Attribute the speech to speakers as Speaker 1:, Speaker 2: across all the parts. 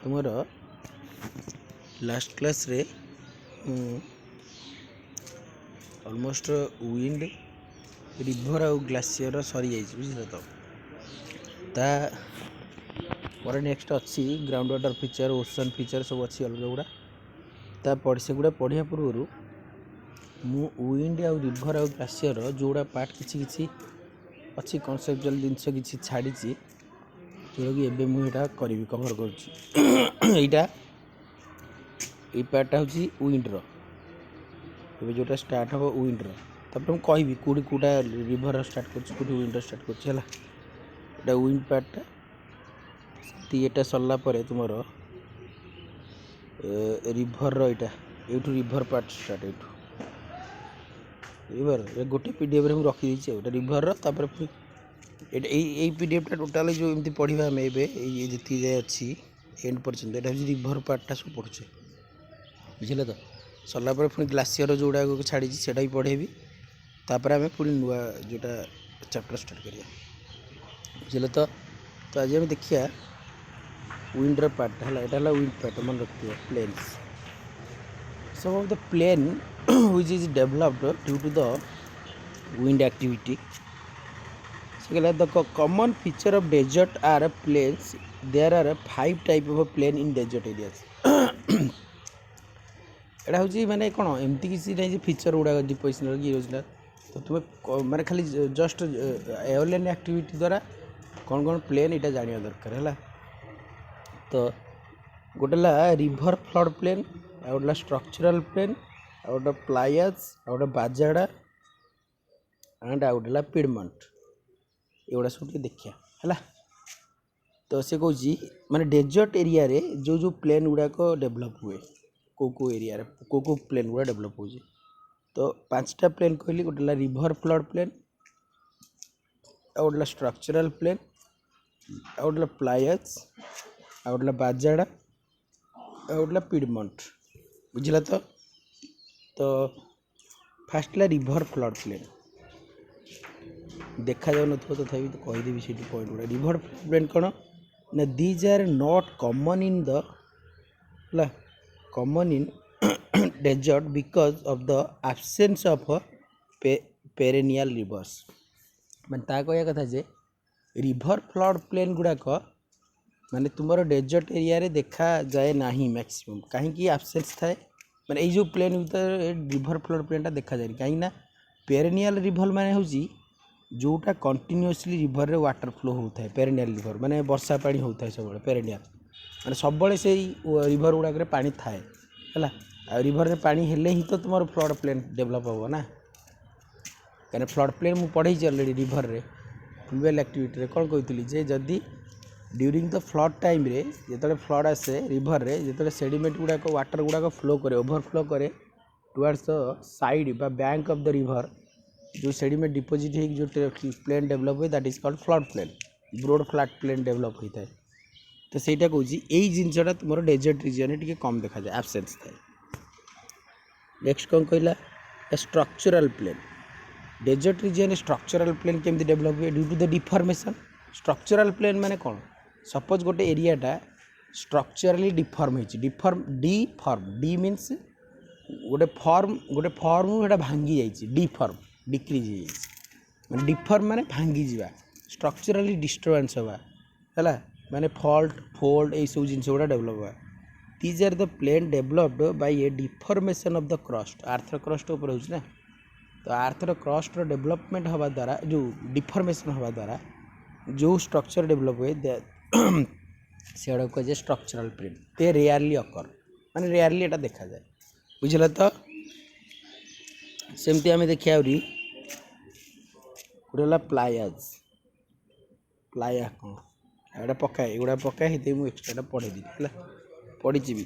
Speaker 1: तुमर last class रे almost wind river आउ ग्लासीयर सरी जाइए बुझल तो ता पर नेक्स्ट अच्छी ground water feature ocean feature सब अच्छी अलग गुड़ा ता से गुड़ा पढ़िया पूर्व मु विंड आउ रिभर आउ ग्लासीयर जोड़ा पार्ट किसी अच्छी कनसेप्चुअल जिनस कि छाड़ी जोटा कि एवं मुझे करी कभर कर पार्टा हूँ विंड्र ए जोटा स्टार्ट हम विंड्र तापर मुझे कहि कौटी कौटा रिभर स्टार्ट कर विंड्र स्टार्ट कर विंड पार्टा ये सरला तुम रिभर यूँ रिभर पार्ट स्टार्ट यूँ रिभर गोटे पीडीएफ रे रखी रिभर तापर यही पीडीएफ टा टोटाल जो एमती पढ़ा आम जी जाए अच्छी एंड पर्यटन यहाँ हूँ रिभर पार्टा सब पढ़ुचे बुझे तो सरला पुणी ग्लासीयर जोड़ा छाड़ी से पढ़ेबी तापर आम पुणी नुआ जोटा चैप्टर स्टार्ट करिया बुझे तो आज आम देखिया विंड्र पार्ट है यहाँ विंड पार्ट मन रखिए plains some of the plain which is developed due to the wind activity. So the common feature of desert are plains. There are 5 type of plain in desert areas. एटा हूँ माने कौन एमती किसी नहीं feature गुड़ा depositional कि यूजनल तो तुम्हें माने खाली जस्ट एयरलाइन एक्टिविटी द्वारा कौन कौन प्लेन यहाँ जाना दरकार है तो गोटेला रिभर फ्लड प्लेन आ गोटेला स्ट्रक्चरल प्लेन आ गोटे प्लायज आ गोटे बाजाड़ा एंड आ गोटेला पिडमंट एगुड़ा सब देखिया है तो से कौन माने डेजर्ट एरिया रे जो प्लेन गुड़ाक डेभलप हुए को एरिया रे को प्लेन गुड़ा डेभलप हो तो 5टा प्लेन कहली गोटेला रिभर फ्लड प्लेन आ गोटेला स्ट्रक्चरल प्लेन आ गोटेला प्लायज आ गोटेला बाजाड़ा आ गोटेला पिडमंट बुझला तो फास्ट रिभर फ्लड प्लेन देखा जाऊ न तथा तो कहीदेवी से पॉइंट गुड़ा रिभर फ्लड प्लेन कौन ना these are not common in the common in desert because of the absence of perennial rivers माने ता कहया कथा जे रिभर फ्लड प्लेन गुड़ाक माने तुम डेजर्ट एरिया रे देखा जाए नहीं मैक्सिमम कहीं एब्सेंस थाए माने जो प्लेन रिभर फ्लड प्लेन देखा जाए कहीं पेरेनियल रिभर माने हूँ जोटा कंटिन्यूअसली रिभर रे वाटर फ्लो होता है पेरेनियल रिभर माने वर्षा पानी होता है सब पेरेनियल माने सब से रिभर गुड़ाक पानी थाए है रिभर रे पानी हेले ही तो तुम फ्लड प्लेन डेभलप हो ना कहीं फ्लड प्लेन मुझे पढ़े अलरेडी रिभर रे फ्लुवियल एक्टिविटी रे कौन कहती जे जदि ड्यूरिंग द फ्लड टाइम रे जो फ्लड आसे रिभर रे जो सेडिमेंट गुड़ाक वाटर गुड़ाक फ्लो करे ओवरफ्लो करे टुवर्ड्स द साइड बा बैंक ऑफ द रिभर जो सेडिमेंट डिपोजिट हो जो प्लेन डेभलप हुए that is called flood plain broad flat plain develop होता है तो सहीटा कौन यही जिनसा तुम डेजर्ट रिजन टी कम देखा जाए एब्सेंस थाए नेक्स्ट कौन कहला structural plain desert region structural plain केमती डेभलप हुए due to the deformation structural plain माने कौन सपोज गोटे एरियाटा स्ट्रक्चरली डिफॉर्म हो डिफॉर्म डी मीन्स गोटे फॉर्म एटा भांगी जाइए डिफॉर्म डिक्रीज हो डिफॉर्म माने भांगी जा स्ट्रक्चरली डिस्टर्बेंस हवा है माने फॉल्ट फोल्ड ये सब जिन गुड़ा डेभलप हुआ these are the plain developed by a deformation of the crust earth crust ऊपर हो ना तो आर्थर क्रस्ट डेभलपमेंट हवा द्वारा जो डिफॉर्मेशन हवा द्वारा जो स्ट्रक्चर डेभलप हुए से कहे स्ट्रक्चरल प्लेन ते रेयरली अकर माने रेयरली यहाँ देखा जाए बुझल तो सेमती आम देखिए गोटे प्लायज प्लाया कौन एटा पकाए एगुड़ा पकाए ये मुझे एक्सट्रा पढ़ेदी है पढ़ी भी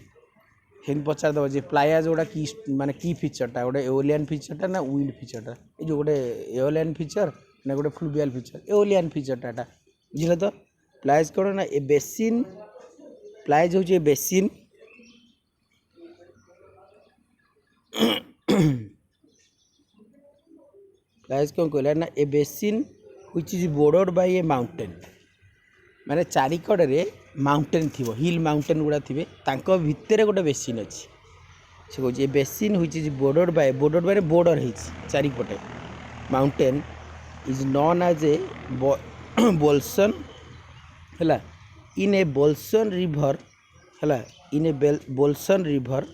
Speaker 1: हिंद पचार दब जे प्लायज गुड़ा की माने की फीचरटा गोटे एओलियन फीचरटा ना विंड फीचरटा ये जो गोटे एओलियन फीचर ना गोटे फ्लुवियल फीचर एओलियन फीचरटा एटा बुझल तो प्लायज कौन ना ए बेसिन प्लायज हूँ ए बेसिन प्लायज कौन कहला ना a basin which is bordered by a mountain माने चारिकड़े माउंटेन थी हिल माउंटेन गुड़ा थे भितर गोटे बेसिन अच्छी से कौन ए बेसिन हुई इज बोर्डर बाय बोर्डर है चारिपटे mountain is known as a bolson है इन ए बोल्सन रिवर है in a bolson river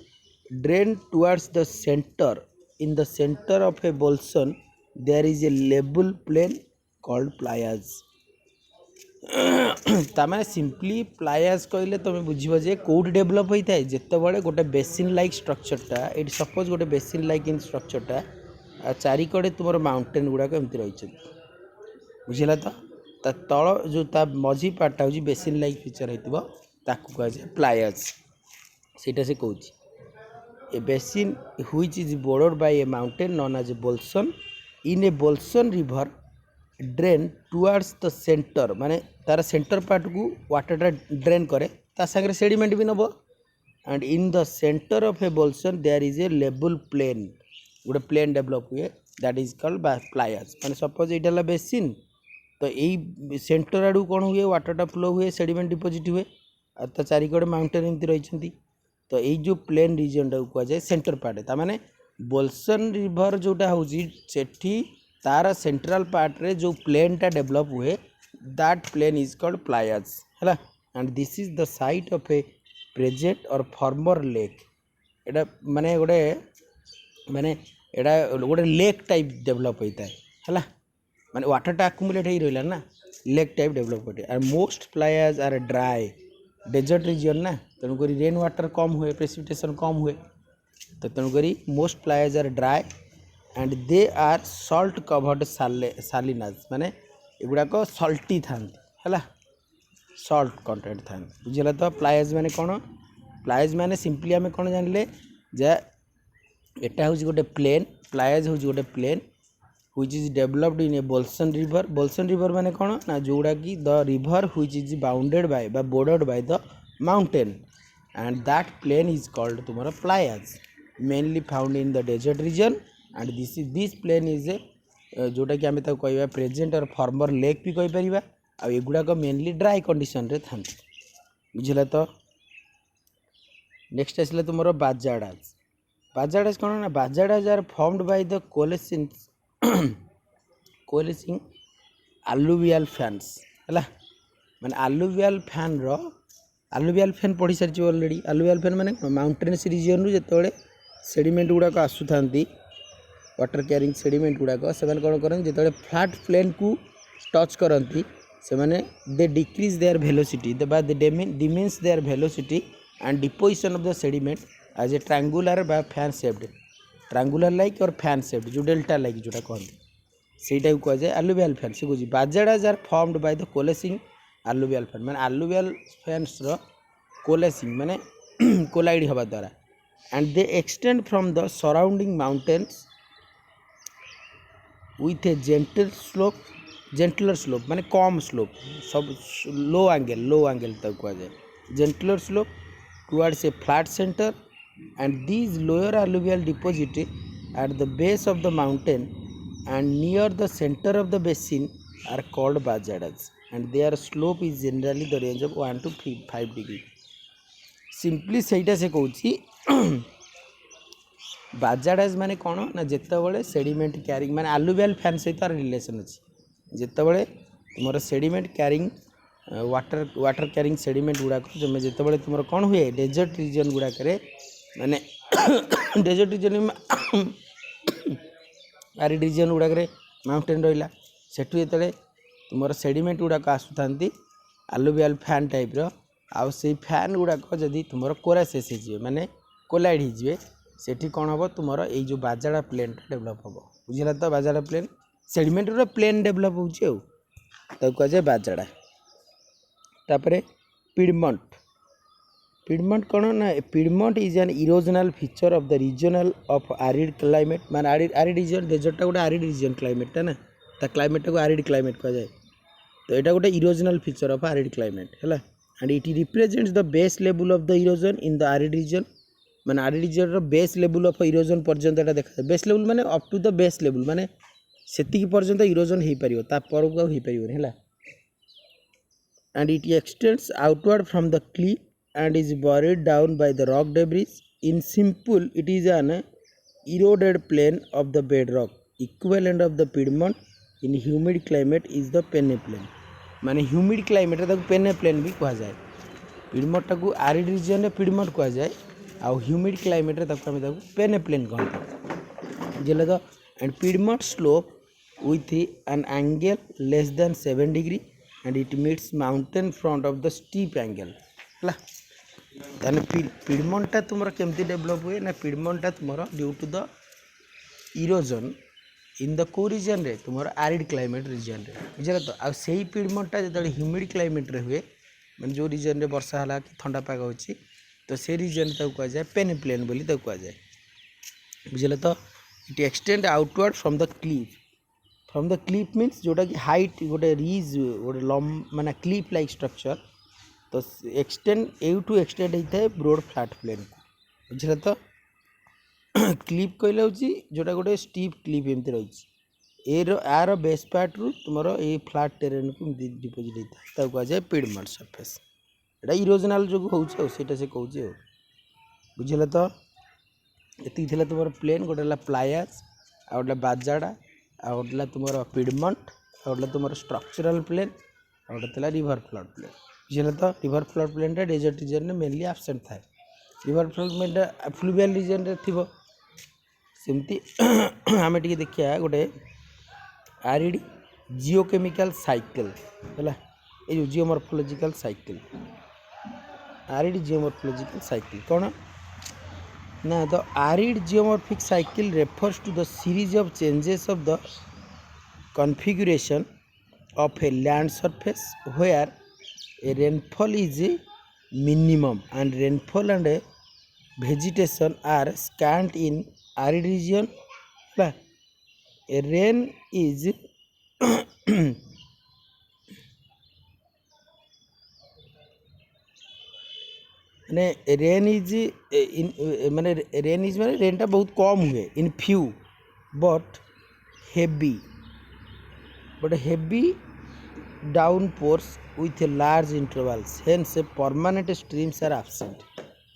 Speaker 1: drain towards the centre in the centre of a bolson there is a level plain called playas ताने simply प्लायाज कहले तुम बुझे जे Kaut develop होता है जिते गोटे बेसिन लाइक स्ट्रक्चरटा ये सपोज गोटे बेसिन लाइक इन स्ट्रक्चरटा चारिकड़े तुम माउंटेन गुड़ाक एमती रही बुझेगा तो तल जो ता मझी पार्टा हूँ बेसिन लाइक फीचर होता कहुए प्लायाज सेटा से कौच a basin which is border by a mountain known as a bolson in a bolson river drain towards the centre माने तार सेंटर पार्ट को वाटर ड्रेन करे ता संगे सेडिमेंट भी नब and in the centre of a bolson there is a level plain गोटे plain develop हुए दैट इज कॉल्ड प्लायाज माने सपोज ये बेसिन तो यही सेंटर आड़ू कौन हुए वाटरटा फ्लो हुए सेडिमेंट डिपोजिट हुए तो चारिकड़े माउंटेन एमती रही तो यही जो प्लेन रिजन टाक कहुए सेंटर पार्ट तार बोल्सन रिवर जोटा हूँ तार सेंट्रल पार्ट रे जो प्लेन टा डेभलप हुए दैट प्लेन इज कॉल्ड प्लायाज है and this is the site of A present or former lake एटा माने गोटे लेक टाइप डेभलप होता है माने वाटर टा अक्युमुलेट हो रहा ना लेक टाइप डेभलप होते और most playas are dry desert region ना तेणुक रेन वाटर कम हुए प्रेसिपिटेशन कम हुए तो तेणुक most playas are dry and they are salt covered salinas माने एगुड़ाक सल्टी था है सल्ट कंटेंट था बुझेगा तो प्लायाज माने कौन प्लायाज माने सिंपली आम कौन जानले जे एटा हूँ गोटे प्लेन प्लायाज हूँ गोटे plain which is developed in a bolson river माने कौन ना जोड़ा कि the river which is bounded by बा bordered by the mountain and that plain is called तुम playas mainly found in the desert region and this plain is a जोटा कि आम कह प्रेजेंट और फॉर्मर लेक भी कहीपर आ एगुड़ाक मेनली ड्राई कंडीशन रे था बुझेगा तो नेक्स्ट आसला तुम बाजाडाज कौन ना bajadas are formed by the coalescing alluvial fans है माने आलुवियल फैन पढ़ी सारी ऑलरेडी आलुवियल फैन माने माउंटेन्स रिजन जो सेडिमेंट गुड़ाक आसुता वाटर क्यारिंग सेडिमेंट गुड़ाक से कौन करते जो फ्लैट प्लेन को टच करती से they decrease their velocity they diminish their velocity and deposition of the sediment as a triangular बा fan shaped triangular like or fan shaped जो डेल्टा लाइक जोटा कहते से कहुए आलुवियल फैन से कह bajadas are formed by the coalescing alluvial fan माने alluvial fans coalescing माने कोलाइड हवा द्वारा and they extend from the surrounding mountains with a gentler slope माने कम स्लोप सब लो एंगल तक कहुए gentler slope towards a flat centre and these lower alluvial deposit at the base of the mountain and near the center of the basin are called bajadas and their slope is generally the range of 1 to 5 degree simply सेटा से कहूँ बाजाडाज माने कौन ना जिते sediment carrying माने alluvial fan सहित relation अच्छी जिते तुम sediment carrying water carrying sediment गुड़ाक जिते तुम कौन हुए डेजर्ट रिजन गुड़ाक माने डेजर्ट रिजन आरिड रिजन गुड़ाक माउंटेन रहा सेठू जो तुम सेडिमेंट गुड़ाक आसुता आलुवियल फैन टाइप आउ से फैन गुड़ाक जदि तुम कोरासेस हो माने कोलाइड हो सेठी कौन हम तुम ये जो बाजाडा प्लेन डेभलप हम बुझेगा तो bajada plain sediment plain develop हो कहुए बाजाडा तापर पिडमंट कौन ना piedmont is an erosional feature of the regional of arid climate मान आरिड रीजन डेजर्टा गोटे आरिड रीजन क्लाइमेटा ना ता क्लाइमेट को आरिड क्लाइमेट कह जाए तो यहाँ गोटे erosional feature of arid climate है and it represents the base level of the erosion in the arid region माने arid region base level of erosion पर्यंत देखा बेस लेवल माने up to the base level माने सेतिकी पर्यंत erosion हो पार ता पर हो पार है and it extends outward from the cliff and is buried down by the rock debris. In simple, it is an eroded plane of the bedrock. Equivalent of the Piedmont in humid climate is the peneplain. माने humid climate ताको पेनेप्लेन भी कहा जाए. Piedmont टाको आरिड reason रे Piedmont कहा जाए आ humid climate रे ताको पेनेप्लेन कहते जेले तो and Piedmont slope with an angle less than 7 degree and it meets mountain front of the steep angle ହେଲା. ताने पिडमोंटा तुमरा केमती डेवलप हुए ना पिडमोंटा तुमरा due to the erosion in the को रीजन रे तुमरा आरिड क्लाइमेट रीजन रे बुझला तो आ सेही पिडमोंटा जदे ह्यूमिड क्लाइमेट रे हुए माने जो रीजन रे वर्षा हला कि ठंडा पाग होची तो से रीजन ताको कहा जाए पेनेप्लेन बोली ताको कहा जाए बुझला तो it extend outward from the Cliff means जोटा कि हाइट गोटे रिज गोटे माने क्लिफ लाइक स्ट्रक्चर तो एक्सटेंड एठू एक्सटेंड होता है ब्रोड फ्लैट प्लेन को बुझला तो क्लिफ कहले होची जोटा गोटे स्टीप क्लिफ एमती रही यार बेस पार्ट रु तुमर ये फ्लैट टेरेन को डिपोजिट होता है ताको कहा जाए पिडमोंट सरफेस एटा इरोजनल जो होउची सेटा से कहउची बुझला तो एति थिला तुमर प्लेन गोटेला प्लायास आ गोटे बाजाड़ा आ गोटेला तुमर पिडमोंट आ गोटेला तुमर स्ट्रक्चरल प्लेन आ गोटे थिला रिवर फ्लड प्लेन बुझला तो रिवर फ्लड प्लेन टा डेजर्ट रीजन रे मेनली एब्सेंट थाए रिवर फ्लड प्लेन टा फ्लुवियल रीजन रे थिबो सेमती आमे टिके देखिया गोटे आरिड जियोकेमिकल साइकिल हैला ए जो जियोमॉर्फोलॉजिकल साइकिल आरिड जियोमॉर्फोलॉजिकल साइकिल कोन ना the arid geomorphic cycle refers to the series of changes of the configuration of a land surface where a rainfall is minimum and rainfall and vegetation are scant in arid region. A rain is माने rain is माने rain is माने rain टा बहुत कम हुए in few but heavy downpours with large intervals hence permanent streams are absent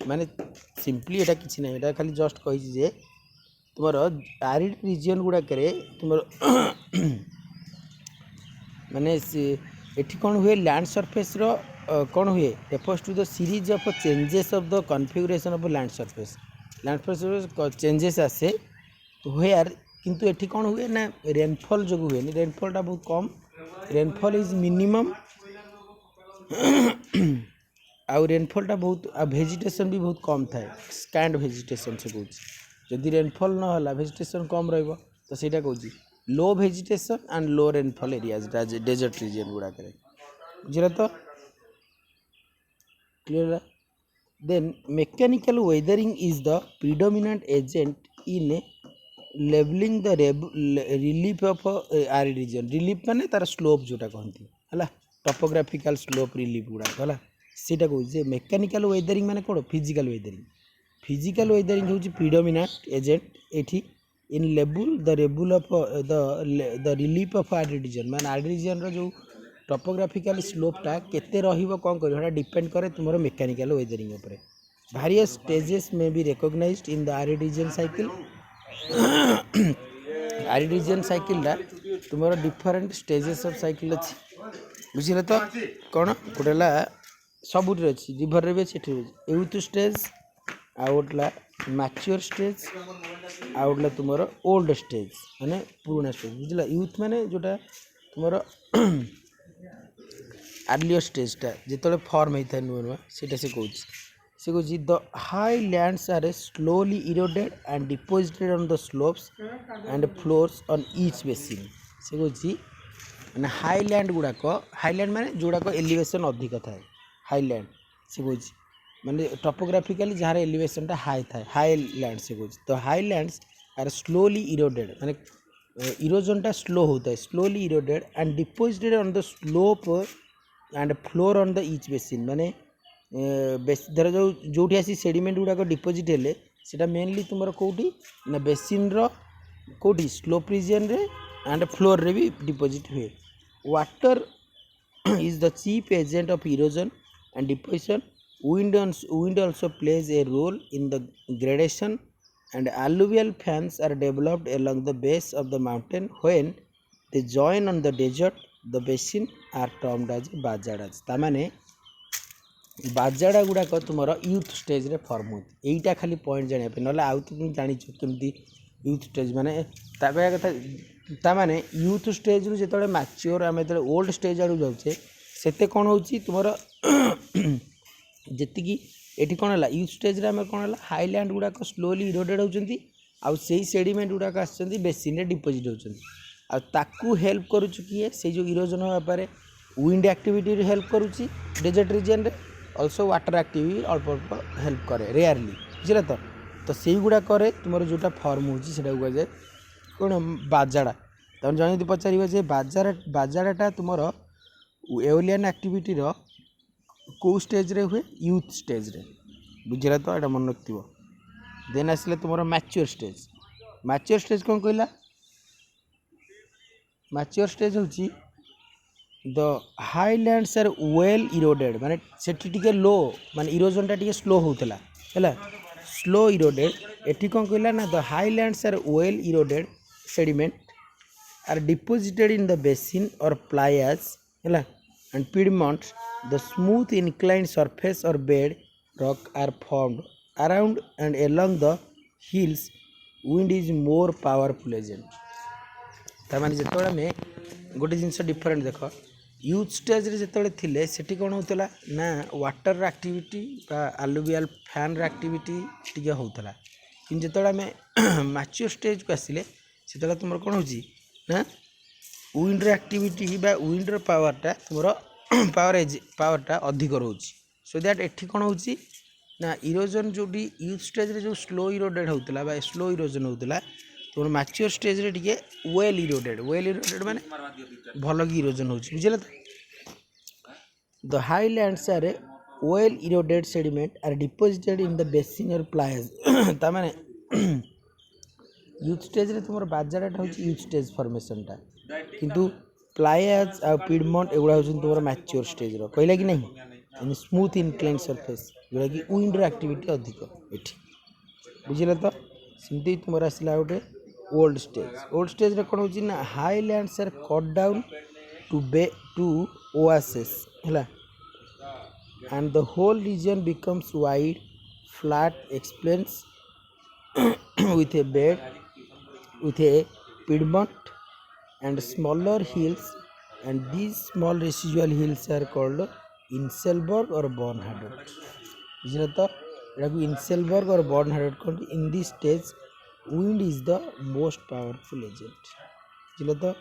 Speaker 1: माने simply एटा किछि नै एटा खाली जस्ट कहि जे तुमर आरिड रीजन गुडा करे तुमर माने एठी कोन हुए लैंड सरफेस रो कौन हुए refers to the series of changes of the configuration of land surface changes आसे तो हुए यार किंतु एठी कौन हुए ना रेनफॉल जो हुए नहीं रेनफॉल टा बहुत कम रेनफॉल इज मिनिमम आउ रेनफॉल टा बहुत आ वेजिटेशन भी बहुत कम थाए स्कैंड वेजिटेशन से कहूँ जदि रेनफॉल न होला वेजिटेशन कम रहिबो तो सेटा कहूँ low vegetation and low rainfall areas desert region गुडा करे बुझला तो clear. Then mechanical weathering is the predominant agent in leveling the relief of arid region. Relief माने तार slope जोटा कहती है टोपोग्राफिकल स्लोप रिलीफ गुड़ा है सीटा कहे मेकानिकल वेदरिंग माने कौन फिजिकल वेदरिंग हूँ प्रिडोमिनेंट एजेंट एठी in level of the relief of arid region माने आरिड रीजन रो जो टोपोग्राफिकल स्लोपटा केते रहिबो कोन करियो डिपेंड करे तुमर मेकानिकल वेदरिंग ऊपर various stages may be recognised in the arid region cycle arid region cycle ला तुमर डिफरेंट स्टेजेस ऑफ साइकिल अछि बुझिले तो कोन गोटेला सबुट अछि रिवर रे सेठी यूथ स्टेज आउटला मैच्योर स्टेज आउटला तुमर ओल्ड स्टेज माने पुराना स्टेज बुझला यूथ माने जोटा तुमर अर्लियर स्टेजटा जिते फर्म होता है नुआ नुआ से कहूँ the highlands are slowly eroded and deposited on the slopes and floors on each basin से कहूँ मैंने हाईलैंड गुड़ाक हाईलैंड माने जोड़ाक एलिवेशन अधिक थाए हाईलैंड से कहूँ माने टोपोग्राफिकली जहाँ एलिवेशनटा हाई थाए हाईलैंड से कहूँ तो हाईलैंड्स आर स्लोली इरोडेड माने इरोजनटा स्लो होता है slowly eroded and deposited on the slope and floor on the each basin माने धर जो आसी सेडिमेंट गुड़ाक डिपोजिट हेले सेटा मेनली तुमर कोठी ना बेसिन रो कोठी स्लोप रीजन रे एंड फ्लोर रे भी डिपोजिट हुए water is the chief agent of erosion and deposition. Wind also plays a role in the gradation, and alluvial fans are developed along the base of the mountain. When they join on the desert, the basin are termed as bajadas. तामाने बाजाड़ा गुड़ाक तुम youth stage रे firm हो यहीटा खाली point जानापी ना आउ तो तुम जान कमी यूथ स्टेज माने कह कथा ताने यूथ स्टेज रू जो मैच्योर आम जो ओल्ड स्टेज आड़ जाऊे से कौन हो तुम जी ये कौन है यूथ स्टेज आम कौन है हाईलैंड गुड़ाक स्लोली इरोडेड होती आउ से सेडिमेंट गुड़ाक आसुँच बेसिन डिपोजिट होती आकू हेल्प करुच्च किए से जो इरोजन होगापर विंड एक्टिविटी हेल्प करुच्ची डेजर्ट रीजन रे ऑल्सो वाटर एक्टिविटी अल्प अल्प हेल्प करे रेयरली बुझे तो से गुड़ाक तुम जोटा फर्म होता कहुए कौन बाजाड़ा तुम जन पचार जे बाजाड़ा तुम एओलियन एक्टिविटी कौ स्टेज रे हुए यूथ स्टेज रे बुझे तो यहाँ मन रखिव देन आसले तुम मैच्योर स्टेज कौन कहला मैच्योर स्टेज हूँ the highlands are well eroded माने सेठी टिके लो माने इरोजन टिके स्लो होता है स्लो इरोडेड एटी कौन कहला ना the highlands are well eroded sediment are deposited in the basin or playas है and piedmonts the smooth inclined surface or bed rock are formed around and along the hills wind is more powerful agent तामाने जिते आम गोटे जिनस different देख youth stage रे जिते थिले सेठी कौन होता ना water activity alluvial fan activity टी होता कि जिते आम मैच्योर स्टेज को आसिले से तुम कौन हो ना विंड एक्टिविटी विंड पावरटा तुम पावरटा अधिक रोचे सो दैट एठी कौन हो ना इरोजन जो यूथ स्टेज रे जो स्लो इरोडेड होता स्लो इरोजन होता तुम मैच्योर स्टेज रे टिके वेल इरोडेड माने भल कि इरोजन हो बुझे the highlands are well eroded sediment are deposited in the basin or playas तामाने youth stage रे तुम बाजाराटा हूँ यूथ स्टेज फॉर्मेशनटा किंतु प्लायज आ पिडमॉन्ट एगुड़ा हूँ तुम मैच्योर स्टेज रो कहला कि नहीं स्मूथ इनक्लाइन सरफेस जोटा कि विंड एक्टिविटी अधिक एठी बुझे तो सेमती तुम आसला गोटे ओल्ड स्टेज रे कौन हो ना highlands are cut down to oasis है and the whole region becomes wide flat explains with a bed with a piedmont and smaller hills, and these small residual hills are called Inselberg or Bornhardert. बुझे तो यहाँ Inselberg or Bornhardert called in this stage wind is the most powerful agent. बुझे तो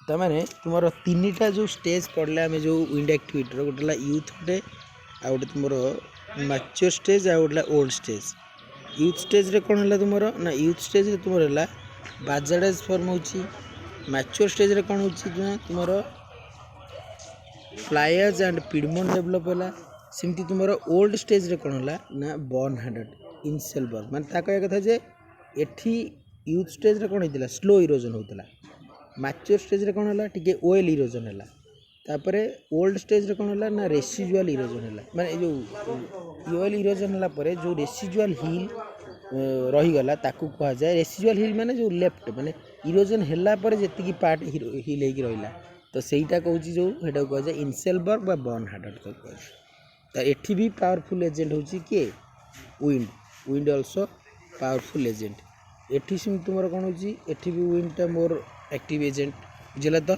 Speaker 1: तमाने तुम तीन टा जो stage पढ़ले आम जो विंड एक्टिविटी गोटे यूथ गोटे आ गोटे तुम मैच्योर स्टेज आ गोटे ओल्ड स्टेज यूथ स्टेज रे कौन है तुम ना यूथ स्टेज रे तुम है बाजाडाज फॉर्म हो मैच्योर स्टेज रे कौन हो तुम फ्लायर्स एंड पिडमॉन्ट डेवलप है सेमती तुम ओल्ड स्टेज रे कौन है ना बॉर्नहार्डेट इनसेलबर्ग माने कह कथा जे एठी यूथ स्टेज रे कौन होता स्लो इरोजन होता मैच्योर स्टेज रे कौन है टिके ओएल इरोजन है तापर ओल्ड स्टेज रे कौन है ना रेसिजुआल इरोजन है माने जो ओएल इरोजन है जो रेसिजुआल हिल रहीगला ताकू कह जाए रेसिजुआल हिल माने जो लेफ्ट माने इरोजन है जी पार्ट हिल हो रहा तो सहीटा कहूँ जो सेटा कह जाए इनसेलबर्ग बा बॉर्नहार्डेट कह तो एठी भी पावरफुल एजेंट होची किए विंड ऑल्सो पावरफुल एजेंट एठी सिम तुम कौन होची एठी भी विंडटा मोर एक्टिव एजेंट बुझे तो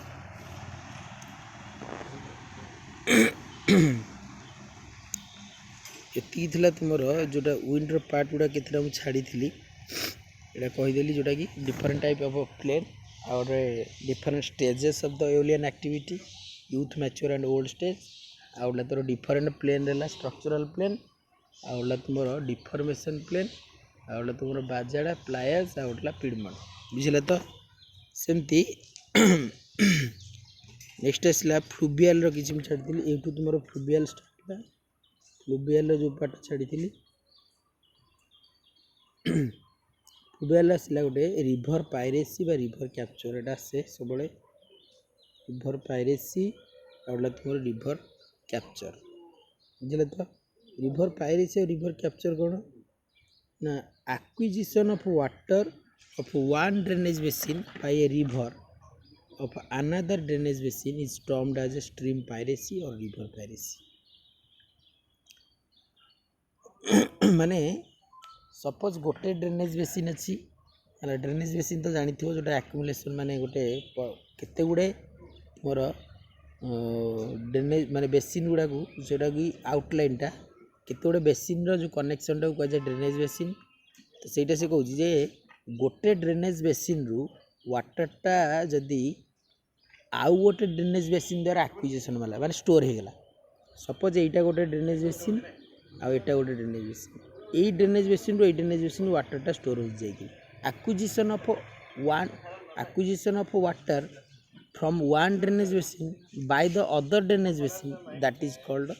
Speaker 1: एति तुम जोटा विंड्र पार्ट गुड़ा के मुझे छाड़ी यहाँ कहीदेली जोटा कि डिफरेंट टाइप ऑफ प्लेन और different stages of the aeolian activity youth mature and old stage आउला तोर डिफरेंट प्लेन रहा स्ट्रक्चरल प्लेन आउला तुम डिफॉर्मेशन प्लेन आउला तुम बाजाड़ा प्लायर्स आउला पिडमॉन्ट बुझे तो सेमती नेक्स्ट आसला फ्लुवियल किसी छाड़ी यूँ तुम फ्लुवियल स्टार्ट है फ्लुवियल जो पार्ट छाड़ी फुटबल आसला गोटे रिभर पायरेसी बा रिभर कैप्चर एटा आसे सब रिभर पायरेसी आउला तुम रिभर कैप्चर बुझे तो river piracy or river capture कौन ना acquisition of water of one drainage basin by a river of another drainage basin is termed as a stream piracy or river piracy माने suppose गोटे drainage basin अच्छी drainage basin तो जानी थो जो आक्युमुलेसन माने गोटे केते गुड़े मोर ड्रेनेज माने बेसिन गुड़ा को जोटा कि आउटलाइन टा केते गुड़े बेसिन रो जो कनेक्शन टा को ड्रेनेज बेसिन तो सेटा से कहूँ जे गोटे ड्रेनेज बेसिन रु वाटर टा जदि आउ गोटे ड्रेनेज बेसिन द्वारा आक्विजिशन वाला माने स्टोर हो गला सपोज एटा गोटे ड्रेनेज बेसिन आ एटा गोटे ड्रेनेज बेसिन यही ड्रेनेज बेसिन रो ड्रेनेज बेसिन वाटर टा स्टोर हो जाएगी acquisition of water from one drainage basin by the other drainage basin that is called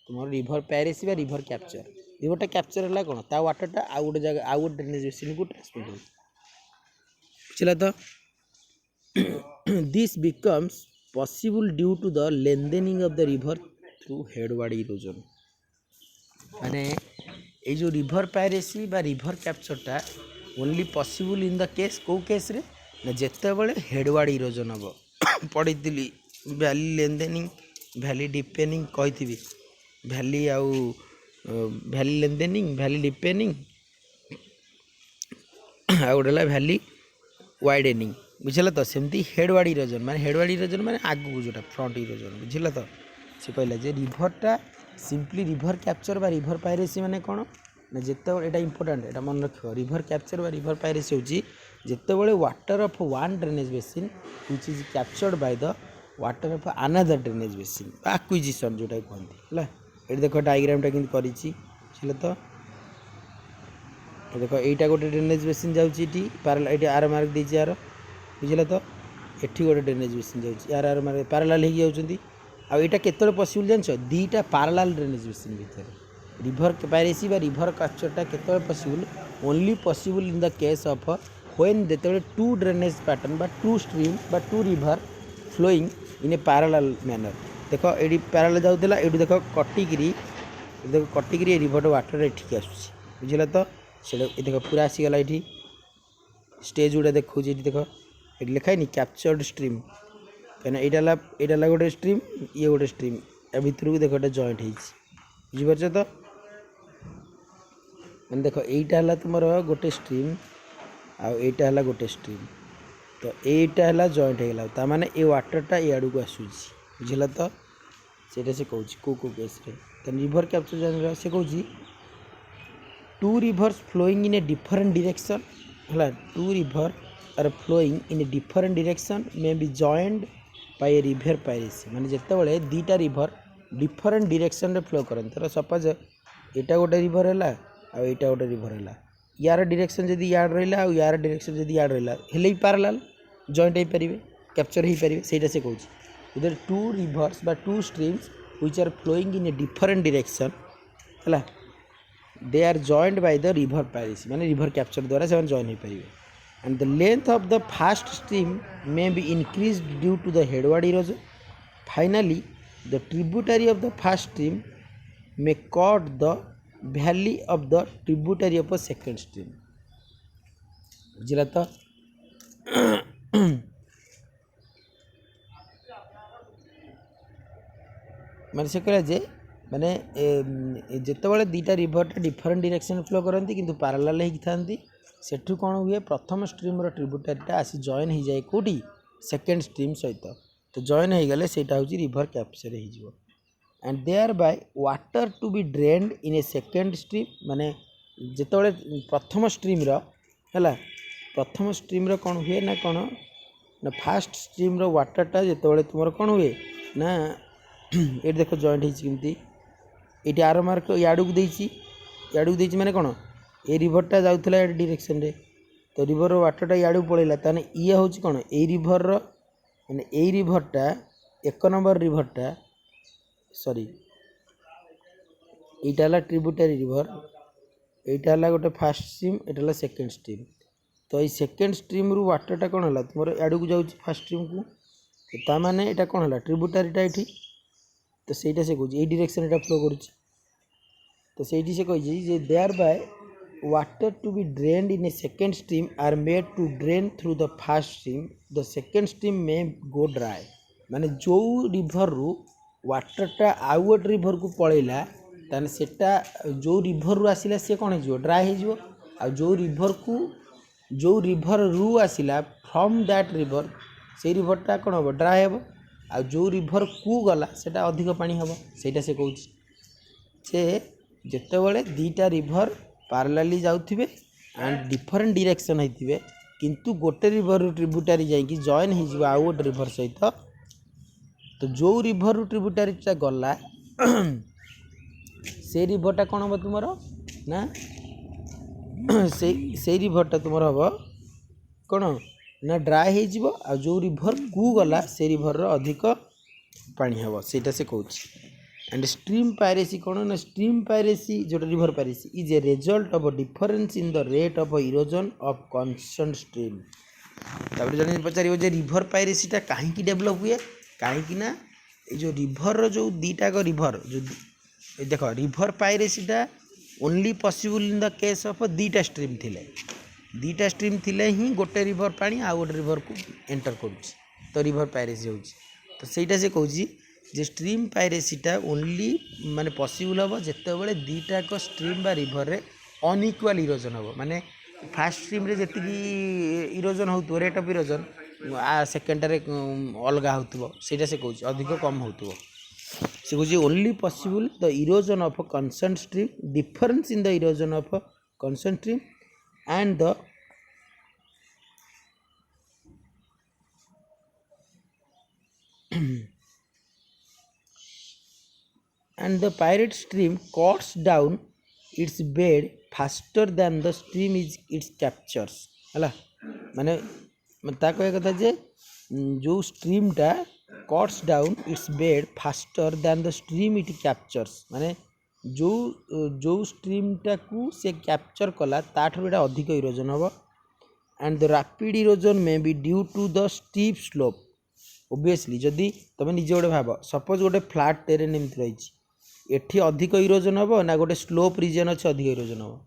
Speaker 1: तुम रिभर पायरेसी बा रिभर कैप्चर रिभरटा कैप्चर है कौन ता वाटरटा आउ गोटे जगह आउ गोटे ड्रेनेज बेसिन को ट्रांसमिट हो बुझला तो this becomes possible due to the lengthening of the river through headward erosion माने ये जो रिभर पायरेसी बा रिभर कैप्चरटा only possible in the case कौ केस रे ना जिते बड़े हेडवार्ड इरोजन हम पढ़ी वैली लेंथेनिंग वैली डिपेनिंग कही वैली आउ वैली लेंथेनिंग वैली डिपेनिंग आ गोटे वैली वाइडेनिंग बुझल तो सेमती हेडवार्ड इरोजन माने आगू जोटा फ्रंट इरोजन बुझल तो से कहला जे रिभरटा सिंपली रिभर कैप्चर बा रिभर पायरेसी माने कौन ना जिते एटा इंपोर्टेंट एटा मन रख रिभर कैप्चर बा रिभर पायरेसी होची जिते बड़े water of one drainage basin which is captured by the water of another drainage basin acquisition जोटा कहते है ये देख डायग्रामटा कि बुझल तो देख यहीटा गोटे ड्रेनेज बेसिन जाऊँगी ये आर मार्क देती यार बुझल तो ये गोटे ड्रेनेज बेसिन जाऊँगी यार आर मार्क पारालाल हो जाऊँगी आईटा केत पसिबल जान दीटा पारालाल ड्रेनेज बेसिन भितर रिभर पायरेसी बा रिभर कैप्चरटा केत possible only possible in the case of when जेते टू ड्रेनेज पैटर्न बा टू स्ट्रीम बा two river flowing in a parallel manner देख ये पैरेलल जाऊला ये देख कटिकी रिभर वाटर एठिक आसूँ बुझल तो से देख पूरा आसीगला ये स्टेज गुड़ा देखो देख ये लिखाई कैप्चर्ड स्ट्रीम कहीं यहाँ गोटे स्ट्रीम ये गोटे स्ट्रीम या भितर को देख जॉइंट बुझीपार तो मैंने देख यहीटा तुम गोटे स्ट्रीम आईटा है गोटे स्ट्रीम तो यहीटा है जॉइंट होगा ता माने ये वाटरटा इाड़ू को आसूसी बुझल तो सेटा से कहूँ को केस रिभर कैप्चर जान से कहूँ two rivers flowing in a different direction है two river are flowing in a different direction may be joined by a river piracy माने जिते बड़े दीटा रिभर डिफरेंट डायरेक्शन रे फ्लो करन तर सपोज एटा गोटे रिभर है आईटा गोटे रिभर है यार डायरेक्शन जदि यार रहा यार डायरेक्शन जदि यार रहा हेले भी पारालाल जॉइंट हो पारे कैप्चर हो पारे सेटा से कहूँ इधर टू रिभर्स बा two streams which are flowing in a different direction है they are joined by the river piracy माने रिभर कैप्चर द्वारा से जॉइन हो पारे and the length of the fast stream may be increased due to the headward erosion. Finally, the tributary of the fast stream may cut the valley of the tributary of a second stream. बुझला तो मैंने से कहला जे माने जिते दीटा river different direction flow करती किंतु parallel होगी थांती सेठू कौन हुए प्रथम स्ट्रीम ट्रिब्यूटरीटा आसी जॉइन हो जाए कौटी सेकेंड स्ट्रीम सहित तो जॉइन हो गले सेटा हूँ रिभर कैप्चर हो and thereby water to be drained in a second stream माने जिते प्रथम स्ट्रीम है प्रथम स्ट्रीम कौन हुए ना कौन ना फास्ट स्ट्रीम वाटरटा जिते तुम कौन हुए ना ये देख जॉइंट होती ये आर मार्क याड़ू को देती माने कौन ये रिभरटा जाऊला ये डायरेक्शन रे तो रिभर वाटरटा याड़ू पड़ेगा ताने ये हूँ कौन ये रिभर माने ये रिभरटा एक नंबर रिभरटा सॉरी यहाँ है ट्रिब्यूटरी रिभर यहाँ है गोटे फास्ट स्ट्रीम यहाँ सेकेंड स्ट्रीम तो ये सेकेंड स्ट्रीम रु वाटरटा कौन है तुम आड़ को जाऊँ फास्ट स्ट्रीम को ता माने यहाँ कौन है ट्रिब्यूटारीटा ये तो सहीटा से कहे डायरेक्शन यहाँ फ्लो कर तो सही से कही thereby water to be drained in a second stream are made to drain through the first stream the second stream may go dry माने जो रिभर रु वाटरटा आउ गोटे रिभर को पलैला ताने सेटा जो रिभर रु आसिला से कौन हो ड्राए हो जो रिभर रु आसिला फ्रॉम दैट रिभर से रिभरटा कौन हम ड्राए हे आ जो रिभर को गला सेटा अधिक पानी हम सेटा से कहूँ से जितेबाला दीटा रिभर पारालाली जाउथिबे एंड डिफरेंट डायरेक्शन होइथिबे किंतु गोटे रिभर ट्रिब्यूटारी जाइकी जॉइन हो आउ गोटे रिभर सहित तो जो रिभर ट्रिब्यूटारीटा गला से रिभरटा कौन हम तुम ना से रिभरटा तुम हम कौन ना ड्राए हो आ जो रिभर को गला से रिभर अधिक पानी हम सेटा से कहूँ एंड स्ट्रीम पायरेसी कौन ना स्ट्रीम पायरेसी जो river piracy is a result of difference in the rate of erosion of constant stream तापर जने पचार रिभर पायरेसीटा कहीं डेभलप हुए कहीं ना जो रिभर जो दीटा रिभर जो देख रिभर पायरेसीटा only possible in the case of दीटा स्ट्रीम थिले ही गोटे रिभर पानी आ गोटे रिभर को एंटर करुच्ची तो रिभर पायरेसी हो तो सहीटा से कहूँ जे स्ट्रीम पायरेसीटा ओनली माने पॉसिबल हम जितेबाला दीटाक स्ट्रीम बा रिभर रे अनइक्वाल इरोजन हम माने फास्ट स्ट्रीम रे जेतिकी इरोजन हो रेट ऑफ इरोजन आ सेकेंडरे अलग होटा से कहूँ अधिक कम हो से कहूँ only possible the erosion of consent stream difference in the erosion of consent stream and the and the pirate stream cuts down its bed faster than the stream is its captures हला माने ता कहे कथा जे जो स्ट्रीमटा cuts down its bed faster than the stream it captures माने जो स्ट्रीमटा को से कैप्चर कला ताठर एटा अधिक इरोजन हम and the rapid erosion may be due to the steep slope obviously जदि तुम निजे गोटे भाव सपोज गोटे फ्लाट टेरेन एमती रही एठी अधिक इरोजन हम ना गोटे स्लोप रिजन अच्छे अधिक इरोजन हम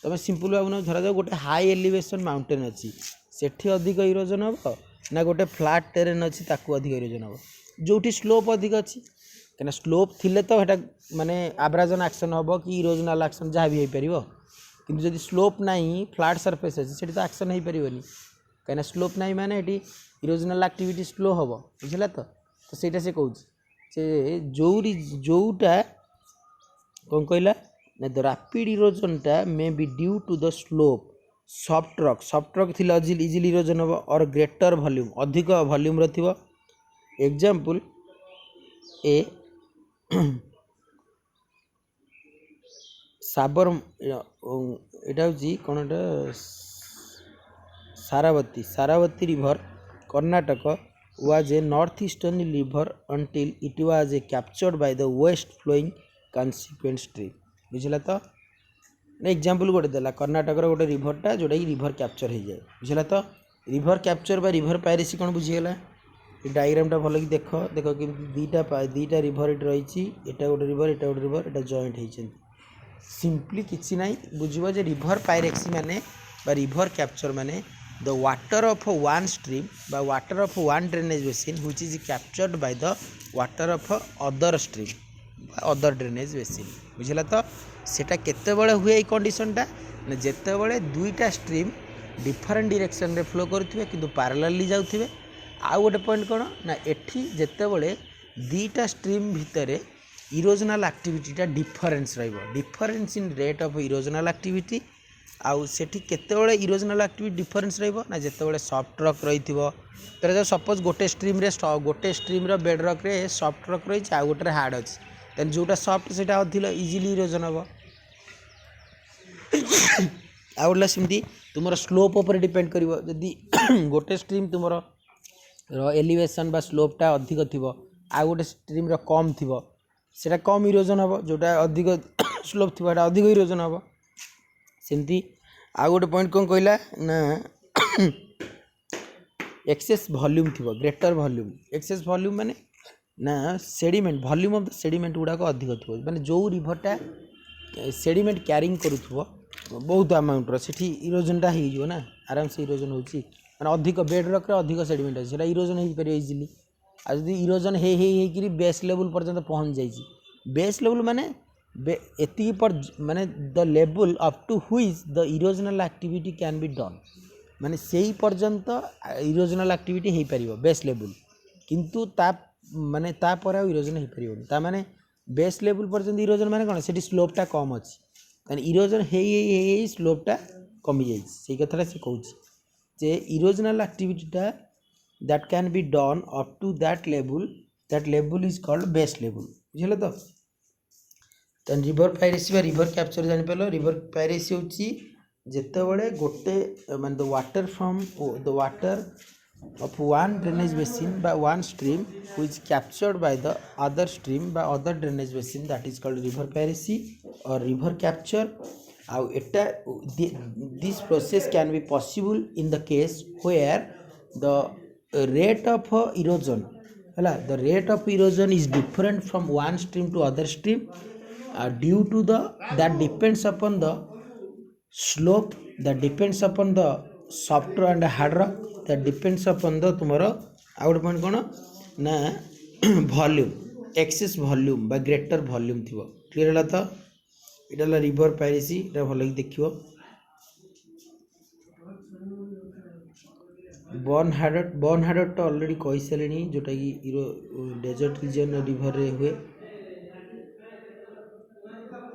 Speaker 1: तुम सिंपल भाव धरा जाओ गोटे हाई एलिवेशन माउंटेन अच्छी सेठी अधिक इरोजन हम ना गोटे फ्लाट टेरेन अच्छी ताकू अधिक इरोजन हम जोटी स्लोप अधिक अच्छी कहीं स्लोप थिले तो हेटा माने आब्राजन एक्शन हम कि इरोजनाल एक्शन जहाँ भी हो पार किंतु जदि स्लोप नहीं फ्लाट सरफेस अच्छी से तो एक्शन हो पारनी कहीं स्लोप नहीं माने ये इरोजनाल एक्टिविटी स्लो हम बुझला तो सहीटा से कहूँ से जोटा कौन कहला ना द रैपिड इरोजनटा may be due to the slope soft rock थिले इजिली इरोजन हम और ग्रेटर वॉल्यूम अधिक वॉल्यूम रथिबो एग्जांपल ए साबर एटा होची कोन एटा Sharavati river Karnataka was a northeastern river until it was captured by the west flowing consequent stream बुझला तो एग्जांपल गोटे देला कर्नाटक गोटे रिभरटा जोटा कि रिभर कैप्चर हो जाए बुझला तो रिभर कैप्चर बा रिभर पायरेसी कौन बुझीगला ये डायग्रामटा भल कि देख देख कि दीटा रिभर ये रही एटा गोटे रिभर एटा जॉइंट होती सिंपली किसी ना बुझे जे रिभर पायरेसी माने बा रिभर कैप्चर माने the water of one stream by water of one drainage basin which is captured by the water of other stream by other drainage basin बुझला तो सेटा केते बळे हुए ई कंडीशन टा ना जेते बळे दुईटा स्ट्रीम डिफरेंट डायरेक्शन रे फ्लो करथिबे किंतु पैरेलली जाउथिबे आ गोटे पॉइंट कोन ना एठी जेते बळे दीटा स्ट्रीम भितरे इरोजनल एक्टिविटीटा डिफरेंस रहइबो difference in rate of erosional activity आउ सेठी केतेबेले इरोजनल एक्टिविटी डिफरेंस रहइबो ना जेतेबेले सॉफ्ट रॉक रहिथिबो तर सपोज गोटे स्ट्रीम रो बेड रॉक रे सॉफ्ट रॉक रही आ गोटे हार्ड अछि देन जोटा सॉफ्ट सेटा अधिक इजीली इरोजन हबो आउला सिमती तुमरो स्लोप ऊपर डिपेंड करिवो जदी गोटे स्ट्रीम तुमरो रो एलिवेशन बा स्लोपटा अधिक थिबो आ गोटे स्ट्रीम रो कम थिबो सेटा कम इरोजन हबो जोटा अधिक स्लोप थिबो एटा अधिक इरोजन हबो सेमती आ गोटे पॉइंट कौन कहला ना एक्सेस वॉल्यूम थी ग्रेटर वॉल्यूम एक्सेस वॉल्यूम माने ना sediment volume of the sediment गुड़ाक अधिक थो माने जो रिभरटा सेडिमेंट क्यारिंग करूथबो बहुत अमाउंटर से इरोजनटा हो ना आराम से इरोजन होची माने अधिक बेड रक अधिक सेडिमेंट अच्छे से इरोजन हो पार इजिली आ जब इरोजन हो बेस लेवल पर्यंत पहुँच जाइए बेस लेवल माने एति पर माने the level up to which the erosional activity can be done माने सेही पर्यंत इरोजनल एक्टिविटी हो पार बेस लेवल किंतु ता माने ता पर इरोजन हो पार ता माने बेस लेवल पर्यंत इरोजन माने कौन से स्लोपटा कम अच्छी ताने इरोजन हो स्लोपटा कमी जाइए कथा से कहूँ जे इरोजनल एक्टिविटीटा that can be done up to that level is called base level बुझे तो तेन रिवर पायरेसी रिवर कैप्चर जापर रिवर पायरेसी होची जितेबले गोटे मान the water from the water of one drainage basin by one stream which captured by the other stream by other drainage basin that is called river piracy or river capture how this process can be possible in the case where the rate of erosion the rate of erosion is different from one stream to other stream due to the that depends upon the slope that depends upon the soft and hard rock that depends upon the तुम्हारा out point कौन ना volume excess volume बा greater volume थी clear है तो इटा river piracy इटा भल कि देखियो बर्न हार्डर तो ऑलरेडी कही सारे जोटा कि डेजर्ट रीजन रिवर रे हुए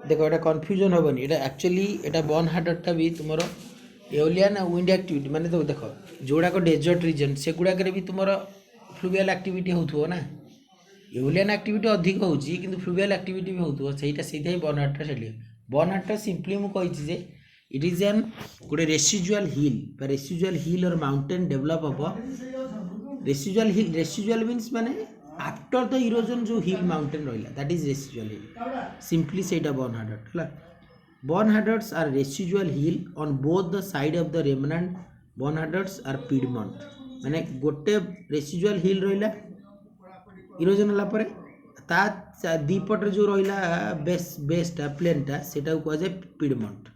Speaker 1: देखो ये कन्फ्यूजन हेनी ये एक्चुअली ये बर्न हार्डरटा भी तुम एओलियन विंड एक्टिविटी माने तो देख जोड़ाक डेजर्ट रीजन से गुड़ाक भी तुम फ्लुवियल एक्टिविटी हो ना एओलियन एक्टिविटी अधिक होची किंतु फ्लुवियल एक्टिविटी भी होतो सेटा सीधे बर्न हार्डर से बर्न हार्डर सिंपली मु कहिछि जे इट इज एन गोटे residual hill or mountain develop हम रेसिजुअल मीन्स माने आफ्टर द इरोजन जो हिल माउंटेन रहिला that is residual hill simply सेटा बर्न हार्डर हला bornhardts are residual hill on both the side of the remnant bornhardts are piedmont माने गोटे residual हिल रहिला erosion होला परे ता दीपटर जो रहिला बेसटा प्लेनटा सेटा को जाय पिडमंट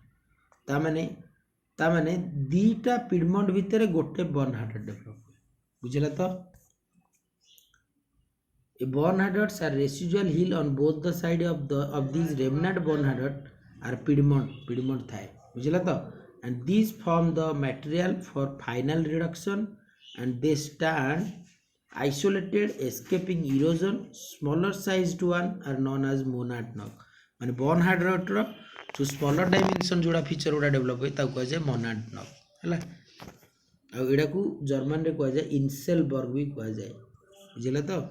Speaker 1: ता माने दीटा पिडमंट भितर गोटे बर्न हार्डर डेवलप बुझला तो A bone hadders are residual hill on both the side of these remnant bone hadders are piedmont थाए बुझला तो and these form the material for final reduction and they stand isolated escaping erosion smaller sized one are known as monad knock माने bone hadder जो smaller dimension जोड़ा feature गुड़ा develop होई ताको कहे monad knock हला आ एडा को जर्मन रे कहे इंसेलबर्ग भी कहे जाए बुझला तो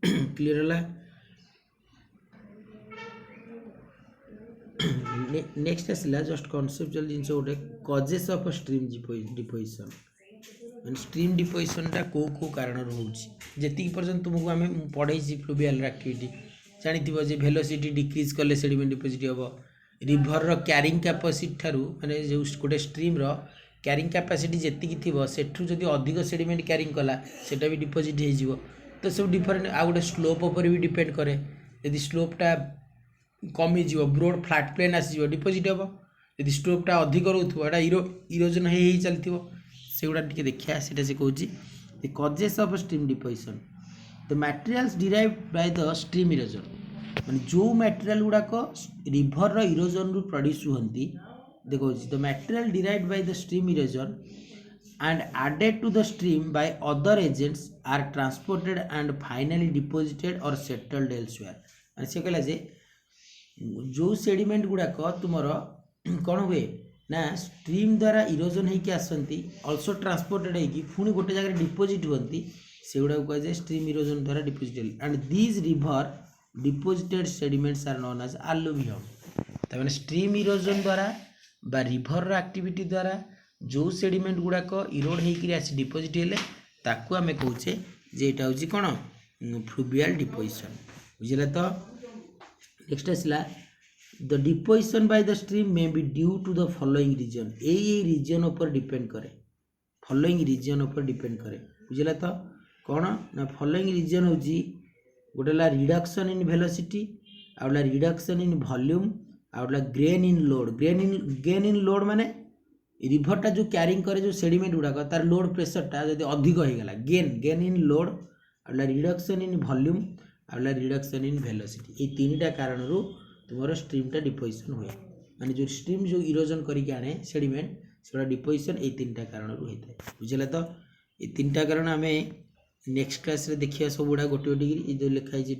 Speaker 1: क्लियर है नेक्स्ट आसला जस्ट कॉन्सेप्चुअल जिनस गोटे कजेस ऑफ स्ट्रीम डिपोजिशन माने स्ट्रीम डिपोजिशनटा को कारण होची जेति पर्यंत तुमको आमे पढ़ाई फ्लुवियल एक्टिविटी जानिथिबो जे वेलोसिटी डिक्रीज कले सेडिमेंट डिपोजिट हबो रिवर रो क्यारिंग कैपेसिटी थारु माने जो गोटे स्ट्रीम रो क्यारिंग कैपेसिटी जेति थिबो सेठु जदि अधिक सेडिमेंट क्यारिंग कला सेटा भी डिपोजिट हे जिवो तो सब डिफरेंट आ गोटे स्लोप उपर भी डिपेंड करे यदि स्लोपटा कमी जीव ब्रोड फ्लैट प्लेन आसीज डिपोजिट हम यदि स्लोपटा अधिक रोथवा इरोजन हो चलती से गुड़ा टे देखा से कौन the causes of stream deposition the materials derived bye the stream erosion माने जो मटेरियल गुड़ाक रिवर इरोजन रु प्रोड्यूस होती देखो the material derived bye the stream erosion and added to the stream by other agents are transported and finally deposited or settled elsewhere माने से कहला जे जो sediment गुड़ाक तुमर कौन हुए ना स्ट्रीम द्वारा इरोजन होगी आसती अल्सो ट्रांसपोर्टेड होगी पुणी गोटे जगह डिपोजिट होती से गुड़ा कहुए स्ट्रीम इरोजन द्वारा deposited and these river deposited sediments are known as alluvium तमें स्ट्रीम इरोजन द्वारा बा रिवर एक्टिविटी द्वारा जो सेडिमेंट गुड़ाक इरोड होकर आसी डिपोजिट हेले ताकू आमे कहूचे जे एटा होची कोन फ्लुवियल डिपोजिशन बुझिला तो नेक्स्ट आसला the deposition by the stream may be due to the following reason यही रीजन ऊपर डिपेंड करे फॉलोइंग रीजन ऊपर डिपेंड करे बुझला तो कौन ना फॉलोइंग रीजन हूँ गोटे रिडक्शन इन वेलोसिटी आउला रिडक्शन इन वॉल्यूम आउला गेन इन लोड माने रिभरटा जो क्यारिंग करे जो सेडिमेंट गुड़ाक तार लोड प्रेसरटा जब अधिक हो गला गेन इन लोड आउला रिडक्शन इन वॉल्यूम आउला रिडक्शन इन वेलोसिटी ये तीनटा कारण तुम स्ट्रीमटा डिपोजिशन हुए माने जो स्ट्रीम जो इरोजन करके आने सेडिमेंट से डिपोजिशन ये तीनटा कारण होता है बुझला तो ये तीनटा कारण आम नेक्स्ट क्लास रे देखिए सब गुड़ा गोटे गोटे जो लिखाई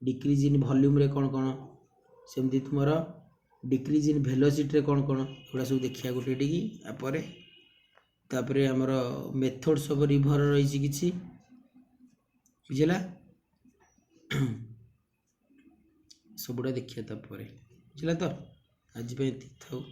Speaker 1: डिक्रीज इन वॉल्यूम रे कौन कौन सेमती तुम डिक्रीज इन वेलोसिटी रे कौन कौन एगुड़ा सब देखिए गोटे गोटे तापर आमर मेथड्स ऑफ रिवर रही किसी बुझला सबुड़ा देखिए बुझला तो आज था।